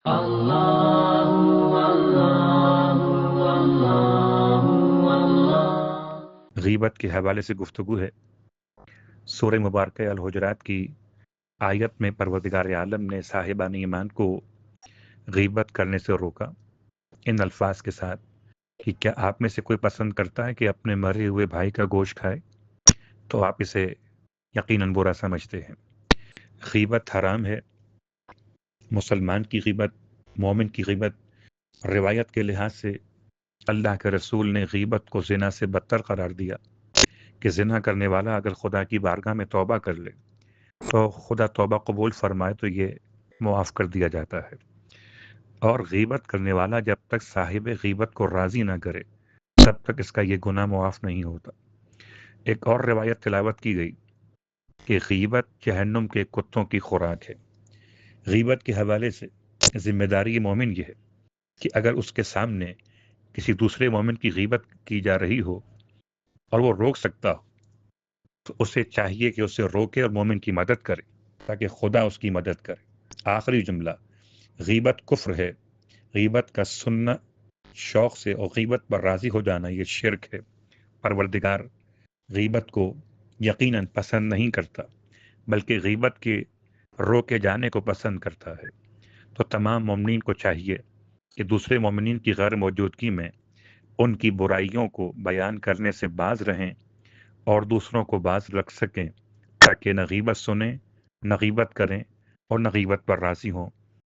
اللہ اللہ اللہ اللہ۔ غیبت کے حوالے سے گفتگو ہے۔ سورہ مبارکہ الحجرات کی آیت میں پروردگار عالم نے صاحبان ایمان کو غیبت کرنے سے روکا ان الفاظ کے ساتھ کہ کیا آپ میں سے کوئی پسند کرتا ہے کہ اپنے مرے ہوئے بھائی کا گوشت کھائے؟ تو آپ اسے یقیناً برا سمجھتے ہیں۔ غیبت حرام ہے۔ مسلمان کی غیبت، مومن کی غیبت، روایت کے لحاظ سے اللہ کے رسول نے غیبت کو زنا سے بدتر قرار دیا کہ زنا کرنے والا اگر خدا کی بارگاہ میں توبہ کر لے تو خدا توبہ قبول فرمائے تو یہ معاف کر دیا جاتا ہے، اور غیبت کرنے والا جب تک صاحب غیبت کو راضی نہ کرے تب تک اس کا یہ گناہ معاف نہیں ہوتا۔ ایک اور روایت تلاوت کی گئی کہ غیبت جہنم کے کتوں کی خوراک ہے۔ غیبت کے حوالے سے ذمہ داری مومن یہ ہے کہ اگر اس کے سامنے کسی دوسرے مومن کی غیبت کی جا رہی ہو اور وہ روک سکتا ہو تو اسے چاہیے کہ اسے روکے اور مومن کی مدد کرے تاکہ خدا اس کی مدد کرے۔ آخری جملہ، غیبت کفر ہے۔ غیبت کا سننا شوق سے اور غیبت پر راضی ہو جانا یہ شرک ہے۔ پروردگار غیبت کو یقیناً پسند نہیں کرتا بلکہ غیبت کے روکے جانے کو پسند کرتا ہے۔ تو تمام مومنین کو چاہیے کہ دوسرے مومنین کی غیر موجودگی میں ان کی برائیوں کو بیان کرنے سے باز رہیں اور دوسروں کو باز رکھ سکیں تاکہ نہ غیبت سنیں، نہ غیبت کریں اور نہ غیبت پر راضی ہوں۔